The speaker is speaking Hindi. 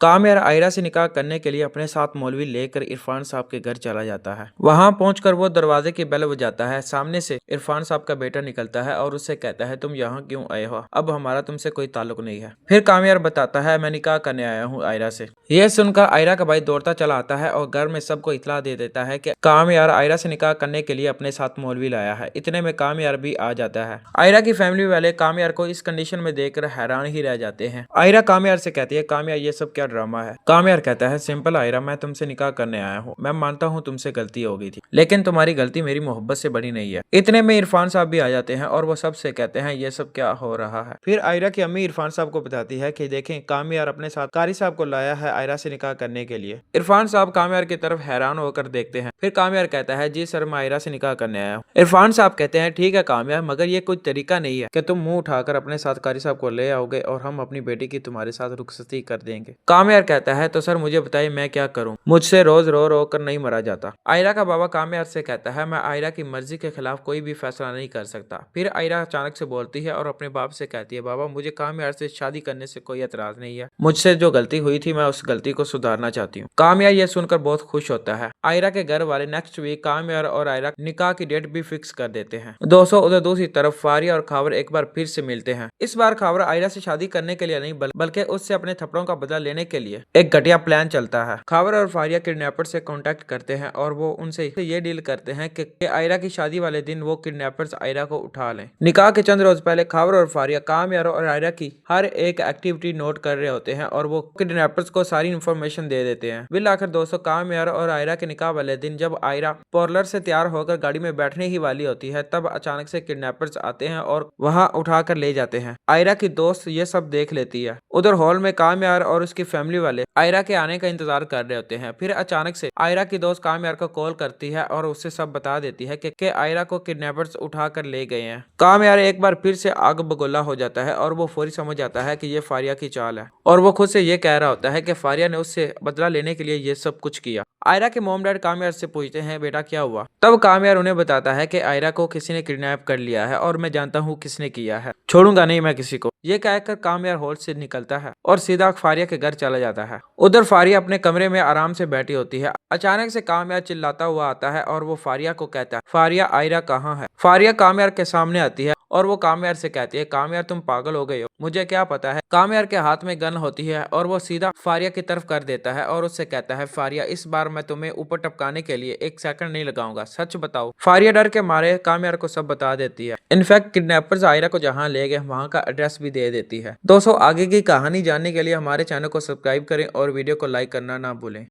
कामयार आयरा से निकाह करने के लिए अपने साथ मौलवी लेकर इरफान साहब के घर चला जाता है। वहां पहुंचकर वो दरवाजे की बेल बजाता है। सामने से इरफान साहब का बेटा निकलता है और उससे कहता है, तुम यहाँ क्यों आए हो? अब हमारा तुमसे कोई ताल्लुक नहीं है। फिर कामयार बताता है, मैं निकाह करने आया हूँ आयरा से। यह सुनकर आयरा का भाई दौड़ता चला आता है और घर में सबको इतला दे देता है कि कामयार आयरा से निकाह करने के लिए अपने साथ मौलवी लाया है। इतने में कामयार भी आ जाता है। आयरा की फैमिली वाले कामयार को इस कंडीशन में देखकर हैरान ही रह जाते हैं। आयरा कामयार से कहती है, कामयार ये सब क्या ड्रामा है? कामयार कहता है, सिंपल आयरा, मैं तुमसे निकाह करने आया हूँ। मैं मानता हूँ तुमसे गलती हो गई थी, लेकिन तुम्हारी गलती मेरी मोहब्बत से बड़ी नहीं है। इतने में इरफान साहब भी आ जाते हैं और वो सबसे कहते हैं, ये सब क्या हो रहा है? फिर आयरा की अम्मी इरफान साहब को बताती है कि देखें, कामयार अपने साथ कारी साहब को लाया है आयरा से निकाह करने के लिए। इरफान साहब कामयार की तरफ हैरान होकर देखते हैं। फिर कामयार कहता है, जी सर, मैं आयरा से निकाह करने आया हूँ। इरफान साहब कहते हैं, ठीक है कामयार, मगर ये कोई तरीका नहीं है कि तुम मुंह उठाकर अपने साथ कारी साहब को ले आओगे और हम अपनी बेटी की तुम्हारे साथ रुखसती कर देंगे। कामयार कहता है, तो सर मुझे बताइए मैं क्या करूं? मुझसे रोज रो रो कर नहीं मरा जाता। आयरा का बाबा कामयार से कहता है, मैं आयरा की मर्जी के खिलाफ कोई भी फैसला नहीं कर सकता। फिर आयरा अचानक से बोलती है और अपने बाप से कहती है, बाबा मुझे कामयार से शादी करने से कोई एतराज नहीं है। मुझसे जो गलती हुई थी मैं उस गलती को सुधारना चाहती हूँ। कामयार यह सुनकर बहुत खुश होता है। आयरा के घर वाले नेक्स्ट वीक कामयार और आयरा निकाह की डेट भी फिक्स कर देते हैं। दोस्तों, उधर दूसरी तरफ फारिया और खावर एक बार फिर से मिलते हैं। इस बार खावर आयरा से शादी करने के लिए नहीं बल्कि उससे अपने थप्पड़ों का बदला लेने के लिए एक घटिया प्लान चलता है। खावर और फारिया किडनैपर से कांटेक्ट करते हैं और वो उनसे ये डील करते हैं कि आयरा की शादी वाले दिन वो किडनैपर्स आयरा को उठा लें। निकाह के चंद रोज पहले खावर और फारिया कामयार और आयरा की हर एक एक्टिविटी नोट कर रहे होते हैं और वो किडनैपर्स को सारी इन्फॉर्मेशन दे देते हैं। बिल आखिर दोस्तों, कामयार और आयरा के निकाह वाले दिन जब आयरा पार्लर से तैयार होकर गाड़ी में बैठने ही वाली होती है, तब अचानक से किडनैपर्स आते हैं और वहां उठाकर ले जाते हैं। आयरा की दोस्त ये सब देख लेती है। उधर हॉल में कामयार और उसकी फैमिली वाले आयरा के आने का इंतजार कर रहे होते हैं। फिर अचानक से आयरा की दोस्त कामयार को कॉल करती है और उससे सब बता देती है कि आयरा को किडनैपर्स उठा कर ले गए हैं। कामयार एक बार फिर से आग बगोला हो जाता है और वो फौरी समझ जाता है कि ये फारिया की चाल है और वो खुद से ये कह रहा होता है कि फारिया ने उससे बदला लेने के लिए ये सब कुछ किया। आयरा के मॉम डैड कामयार से पूछते हैं, बेटा क्या हुआ? तब कामयार उन्हें बताता है कि आयरा को किसी ने किडनैप कर लिया है और मैं जानता हूँ किसने किया है। छोड़ूंगा नहीं मैं किसी को। ये कहकर कामयार हॉल से निकलता है और सीधा फारिया के घर चला जाता है। उधर फारिया अपने कमरे में आराम से बैठी होती है। अचानक से कामयार चिल्लाता हुआ आता है और वो फारिया को कहता है, फारिया आयरा कहाँ है? फारिया कामयार के सामने आती है और वो कामयार से कहती है, कामयार तुम पागल हो गए हो, मुझे क्या पता है? कामयार के हाथ में गन होती है और वो सीधा फारिया की तरफ कर देता है और उससे कहता है, फारिया इस बार मैं तुम्हें ऊपर टपकाने के लिए एक सेकंड नहीं लगाऊंगा, सच बताओ। फारिया डर के मारे कामयार को सब बता देती है। इनफैक्ट किडनैपर्स आयरा को जहाँ ले गए वहाँ का एड्रेस भी दे देती है। दोस्तों, आगे की कहानी जानने के लिए हमारे चैनल को सब्सक्राइब करें और वीडियो को लाइक करना ना भूलें।